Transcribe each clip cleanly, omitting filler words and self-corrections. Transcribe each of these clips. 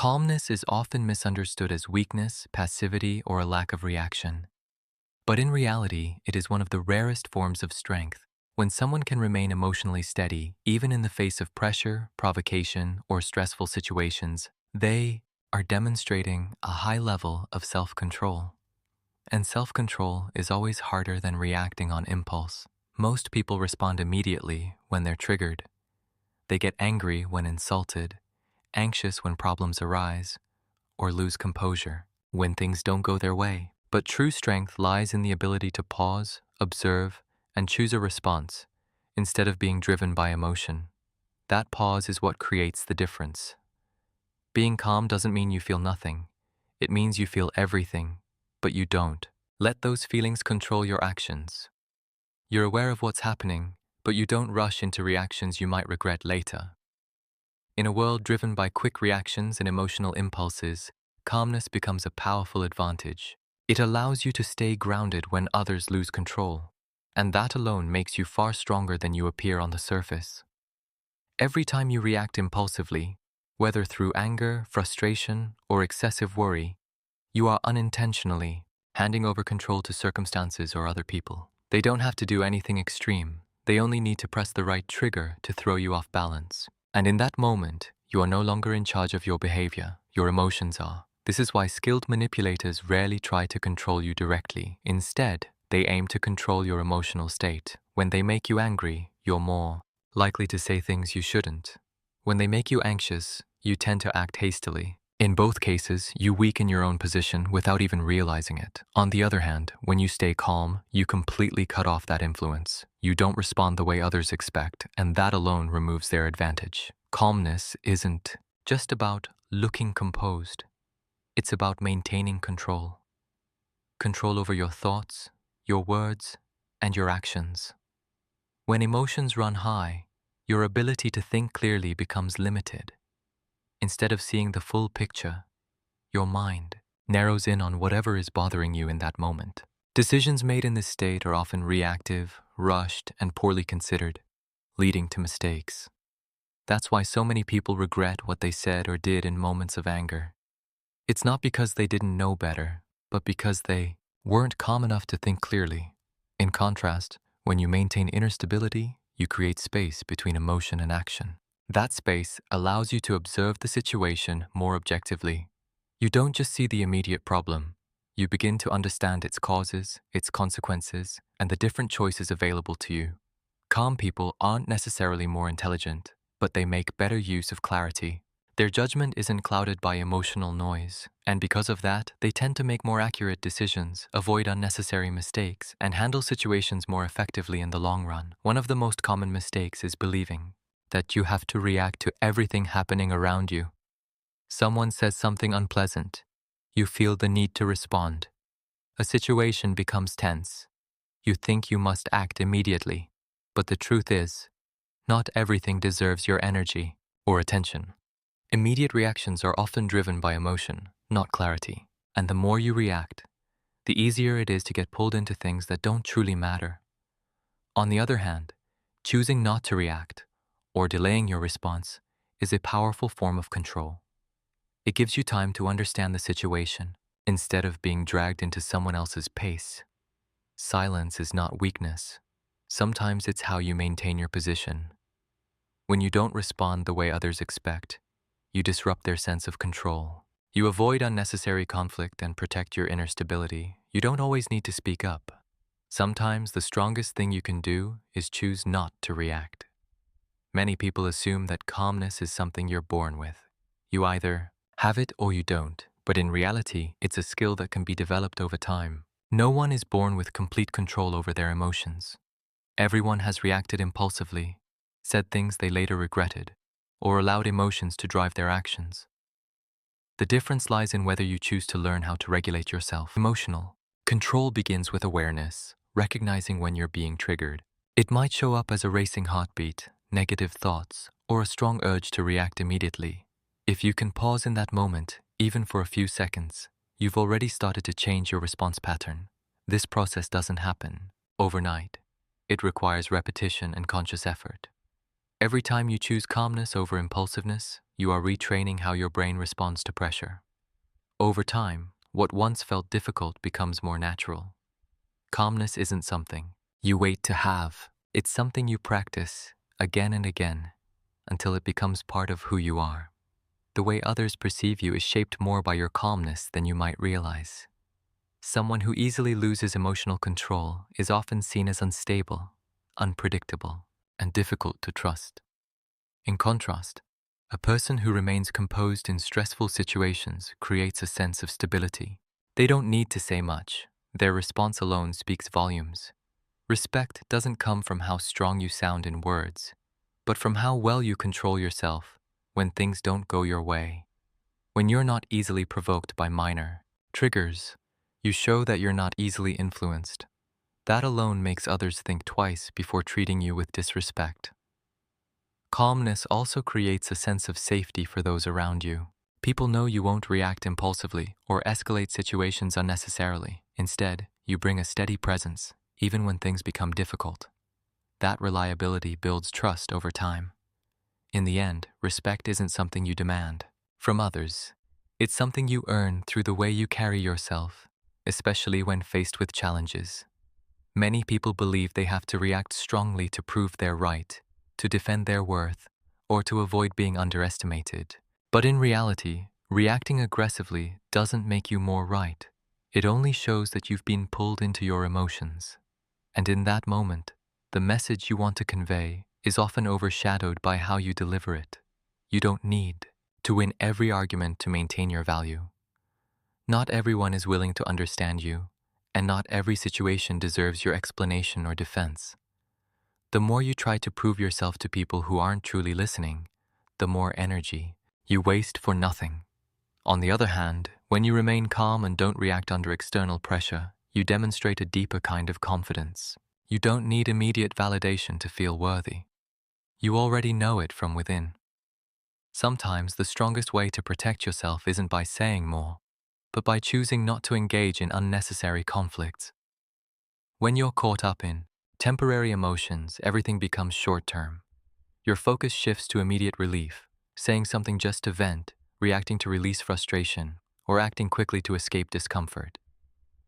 Calmness is often misunderstood as weakness, passivity, or a lack of reaction. But in reality, it is one of the rarest forms of strength. When someone can remain emotionally steady, even in the face of pressure, provocation, or stressful situations, they are demonstrating a high level of self-control. And self-control is always harder than reacting on impulse. Most people respond immediately when they're triggered. They get angry when insulted, anxious when problems arise, or lose composure when things don't go their way. But true strength lies in the ability to pause, observe, and choose a response instead of being driven by emotion. That pause is what creates the difference. Being calm doesn't mean you feel nothing. It means you feel everything, but you don't. Let those feelings control your actions. You're aware of what's happening, but you don't rush into reactions you might regret later. In a world driven by quick reactions and emotional impulses, calmness becomes a powerful advantage. It allows you to stay grounded when others lose control, and that alone makes you far stronger than you appear on the surface. Every time you react impulsively, whether through anger, frustration, or excessive worry, you are unintentionally handing over control to circumstances or other people. They don't have to do anything extreme. They only need to press the right trigger to throw you off balance. And in that moment, you are no longer in charge of your behavior. Your emotions are. This is why skilled manipulators rarely try to control you directly. Instead, they aim to control your emotional state. When they make you angry, you're more likely to say things you shouldn't. When they make you anxious, you tend to act hastily. In both cases, you weaken your own position without even realizing it. On the other hand, when you stay calm, you completely cut off that influence. You don't respond the way others expect, and that alone removes their advantage. Calmness isn't just about looking composed. It's about maintaining control. Control over your thoughts, your words, and your actions. When emotions run high, your ability to think clearly becomes limited. Instead of seeing the full picture, your mind narrows in on whatever is bothering you in that moment. Decisions made in this state are often reactive, rushed, and poorly considered, leading to mistakes. That's why so many people regret what they said or did in moments of anger. It's not because they didn't know better, but because they weren't calm enough to think clearly. In contrast, when you maintain inner stability, you create space between emotion and action. That space allows you to observe the situation more objectively. You don't just see the immediate problem. You begin to understand its causes, its consequences, and the different choices available to you. Calm people aren't necessarily more intelligent, but they make better use of clarity. Their judgment isn't clouded by emotional noise, and because of that, they tend to make more accurate decisions, avoid unnecessary mistakes, and handle situations more effectively in the long run. One of the most common mistakes is believing that you have to react to everything happening around you. Someone says something unpleasant. You feel the need to respond. A situation becomes tense. You think you must act immediately. But the truth is, not everything deserves your energy or attention. Immediate reactions are often driven by emotion, not clarity. And the more you react, the easier it is to get pulled into things that don't truly matter. On the other hand, choosing not to react or delaying your response is a powerful form of control. It gives you time to understand the situation instead of being dragged into someone else's pace. Silence is not weakness. Sometimes it's how you maintain your position. When you don't respond the way others expect, you disrupt their sense of control. You avoid unnecessary conflict and protect your inner stability. You don't always need to speak up. Sometimes the strongest thing you can do is choose not to react. Many people assume that calmness is something you're born with. You either have it or you don't, but in reality, it's a skill that can be developed over time. No one is born with complete control over their emotions. Everyone has reacted impulsively, said things they later regretted, or allowed emotions to drive their actions. The difference lies in whether you choose to learn how to regulate yourself. Emotional control begins with awareness, recognizing when you're being triggered. It might show up as a racing heartbeat, negative thoughts, or a strong urge to react immediately. If you can pause in that moment, even for a few seconds, you've already started to change your response pattern. This process doesn't happen overnight. It requires repetition and conscious effort. Every time you choose calmness over impulsiveness, you are retraining how your brain responds to pressure. Over time, what once felt difficult becomes more natural. Calmness isn't something you wait to have. It's something you practice again and again until it becomes part of who you are. The way others perceive you is shaped more by your calmness than you might realize. Someone who easily loses emotional control is often seen as unstable, unpredictable, and difficult to trust. In contrast, a person who remains composed in stressful situations creates a sense of stability. They don't need to say much. Their response alone speaks volumes. Respect doesn't come from how strong you sound in words, but from how well you control yourself when things don't go your way. When you're not easily provoked by minor triggers, you show that you're not easily influenced. That alone makes others think twice before treating you with disrespect. Calmness also creates a sense of safety for those around you. People know you won't react impulsively or escalate situations unnecessarily. Instead, you bring a steady presence, even when things become difficult. That reliability builds trust over time. In the end, respect isn't something you demand from others. It's something you earn through the way you carry yourself, especially when faced with challenges. Many people believe they have to react strongly to prove they're right, to defend their worth, or to avoid being underestimated. But in reality, reacting aggressively doesn't make you more right. It only shows that you've been pulled into your emotions. And in that moment, the message you want to convey is often overshadowed by how you deliver it. You don't need to win every argument to maintain your value. Not everyone is willing to understand you, and not every situation deserves your explanation or defense. The more you try to prove yourself to people who aren't truly listening, the more energy you waste for nothing. On the other hand, when you remain calm and don't react under external pressure, you demonstrate a deeper kind of confidence. You don't need immediate validation to feel worthy. You already know it from within. Sometimes the strongest way to protect yourself isn't by saying more, but by choosing not to engage in unnecessary conflicts. When you're caught up in temporary emotions, everything becomes short-term. Your focus shifts to immediate relief, saying something just to vent, reacting to release frustration, or acting quickly to escape discomfort.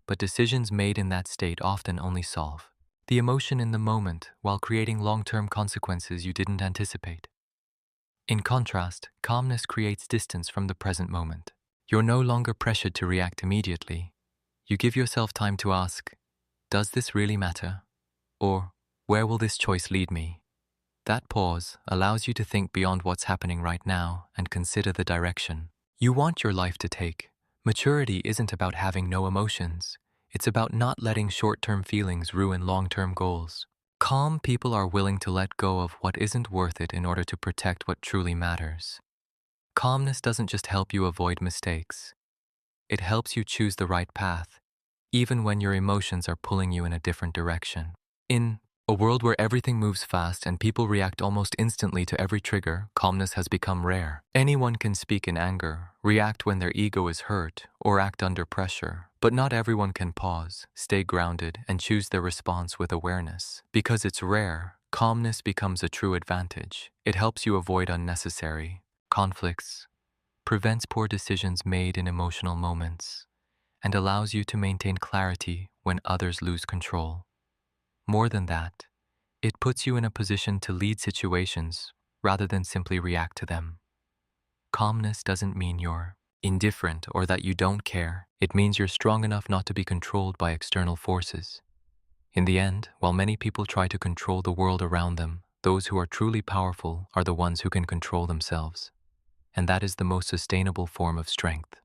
But decisions made in that state often only solve the emotion in the moment while creating long-term consequences you didn't anticipate. In contrast, calmness creates distance from the present moment. You're no longer pressured to react immediately. You give yourself time to ask, does this really matter? Or, where will this choice lead me? That pause allows you to think beyond what's happening right now and consider the direction you want your life to take. Maturity isn't about having no emotions. It's about not letting short-term feelings ruin long-term goals. Calm people are willing to let go of what isn't worth it in order to protect what truly matters. Calmness doesn't just help you avoid mistakes. It helps you choose the right path, even when your emotions are pulling you in a different direction. In a world where everything moves fast and people react almost instantly to every trigger, calmness has become rare. Anyone can speak in anger, react when their ego is hurt, or act under pressure. But not everyone can pause, stay grounded, and choose their response with awareness. Because it's rare, calmness becomes a true advantage. It helps you avoid unnecessary conflicts, prevents poor decisions made in emotional moments, and allows you to maintain clarity when others lose control. More than that, it puts you in a position to lead situations rather than simply react to them. Calmness doesn't mean you're indifferent or that you don't care. It means you're strong enough not to be controlled by external forces. In the end, while many people try to control the world around them, those who are truly powerful are the ones who can control themselves. And that is the most sustainable form of strength.